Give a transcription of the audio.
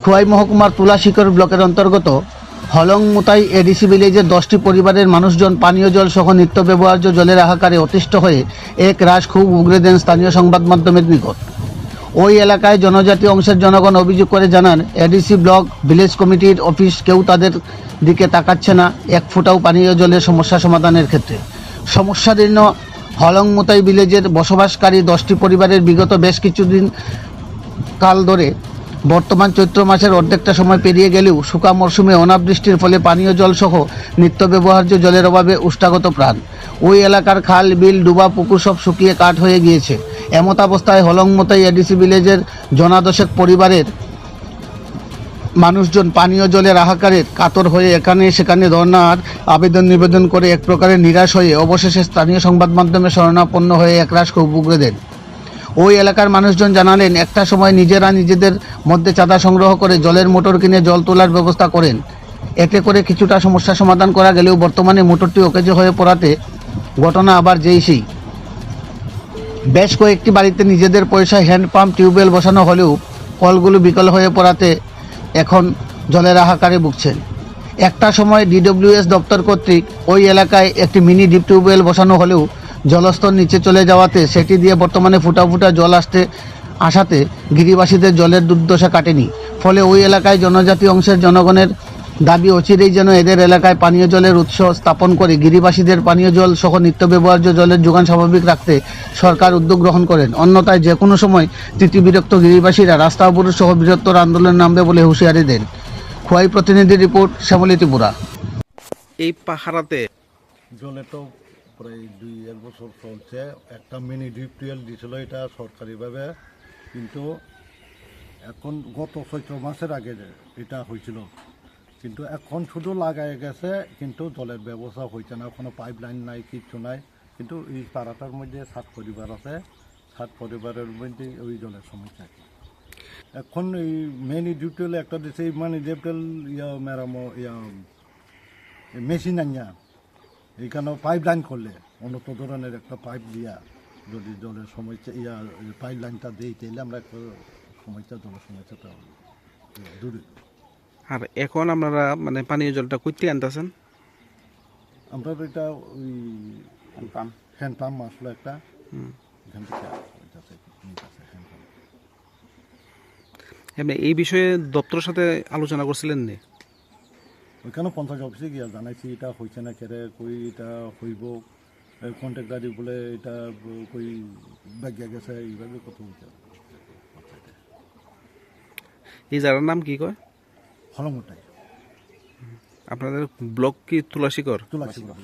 খোয়াই মহকুমার তুলাশিকর ব্লকের অন্তর্গত হলংমুতাই এডিসি ভিলেজের 10টি পরিবারের মানুষজন পানীয় জল সহ নিত্য ব্যবহার্য জলের হাহাকারে অতিষ্ঠ হয়ে এক রাশ ক্ষোভ উগরে দেন স্থানীয় সংবাদ মাধ্যমের নিকট। ওই এলাকায় জনজাতি অংশের জনগণ অভিযোগ করে জানান, এডিসি ব্লক ভিলেজ কমিটির অফিস কেউ তাদের দিকে তাকাচ্ছে না এক ফুটাও পানীয় জলের সমস্যা সমাধানের ক্ষেত্রে। সমস্যাদীর্ণ হলংমুতাই ভিলেজের বসবাসকারী 10টি পরিবারের বিগত বেশ কিছুদিন কাল ধরে বর্তমান চৈত্র মাসের অর্ধেকটা সময় পেরিয়ে গেলেও শুকা মরশুমে অনাবৃষ্টির ফলে পানীয় জল সহ নিত্য ব্যবহার্য জলের অভাবে উষ্টাগত প্রাণ। ওই এলাকার খাল, বিল, ডুবা, পুকুর সব শুকিয়ে কাঠ হয়ে গিয়েছে। এমতাবস্থায় হলংমুতাই এডিসি ভিলেজের জনাদশেক পরিবারের মানুষজন পানীয় জলের হাহাকারে কাতর হয়ে এখানে সেখানে ধর্নার আবেদন নিবেদন করে এক প্রকারের নিরাশ হয়ে অবশেষে স্থানীয় সংবাদ মাধ্যমে শরণাপন্ন হয়ে একরাশ ক্ষোভ উগরে দেন। ওই এলাকার মানুষজন জানালেন, একটা সময় নিজেরা নিজেদের মধ্যে চাঁদা সংগ্রহ করে জলের মোটর কিনে জল তোলার ব্যবস্থা করেন। এতে করে কিছুটা সমস্যা সমাধান করা গেলেও বর্তমানে মোটরটি অকেজো হয়ে পড়াতে ঘটনা আবার যেই সেই। বেশ কয়েকটি বাড়িতে নিজেদের পয়সায় হ্যান্ড পাম্প, টিউবওয়েল বসানো হলেও কলগুলো বিকল হয়ে পড়াতে এখন জলের হাহাকারে ভুগছেন। একটা সময় ডিডব্লিউএস দপ্তর কর্তৃক ওই এলাকায় একটি মিনি ডিপ টিউবওয়েল বসানো হলেও জলস্তর নিচে চলে যাওয়াতে সেটি দিয়ে বর্তমানে ফুটা ফুটা জল আসাতে গিরিবাসীদের জলের দুর্দশা কাটেনি। ফলে ওই এলাকায় জনজাতি অংশের জনগণের দাবি, অচিরেই যেন এদের এলাকায় পানীয় জলের উৎস স্থাপন করে গিরিবাসীদের পানীয় জল সহ নিত্য ব্যবহার্য জলের যোগান স্বাভাবিক রাখতে সরকার উদ্যোগ গ্রহণ করেন। অন্যথায় যে কোনো সময় তিতিবিরক্ত গিরিবাসীরা রাস্তা অবরোধ সহ বৃহত্তর আন্দোলন নামবে বলে হুঁশিয়ারি দেন। খোয়াই প্রতিনিধির রিপোর্ট, শ্যামলী ত্রিপুরা। এই পাহাড়াতে জলে তো প্রায় 2-1 বছর চলছে। একটা মিনি ডিপ টিউবওয়েল দিয়েছিল এটা সরকারিভাবে, কিন্তু এখন গত চৈত্র মাসের আগে এটা হয়েছিল, কিন্তু এখন শুধু লাগাই গেছে, কিন্তু জলের ব্যবস্থা হয়েছে না, কোনো পাইপ লাইন নাই, কিচ্ছু নাই। কিন্তু এই পাড়াটার মধ্যে 7 পরিবার আছে, 7 পরিবারের মধ্যে ওই জলের সমস্যা। এখন এই মিনি ডিপ টিউবওয়েল একটা দিচ্ছে, এই মানে ডিপ টিউবওয়েল মেশিন আনিয়া এইখানে পাইপ লাইন করলে উন্নত ধরনের একটা পাইপ দিয়া যদি জলের সমস্যা পাইপ লাইনটা দিই, তাহলে আমরা একটা জলের সমস্যাটা দূর। আর এখন আপনারা মানে পানীয় জলটা কইতে আনতেছেন? আমরা তো এটা ওই হ্যান্ড পাম্প আসলো একটা, এখান থেকে হ্যান্ড পাম্প। এমনি এই বিষয়ে দপ্তরের সাথে আলোচনা করছিলেন নি? ওইখানে পঞ্চায়েত অফিসে গিয়া জানাইছি এটা হয়েছে না কেরে, কই এটা হইব, কন্ট্রাক্টারি বলে এটা কই ব্যাগিয়া গেছে, এইভাবে কত হয়েছে। এই জায়গার নাম কি কয়? হলংমুতাই। আপনাদের ব্লক কি তুলাশিকর? তুলাশিকর।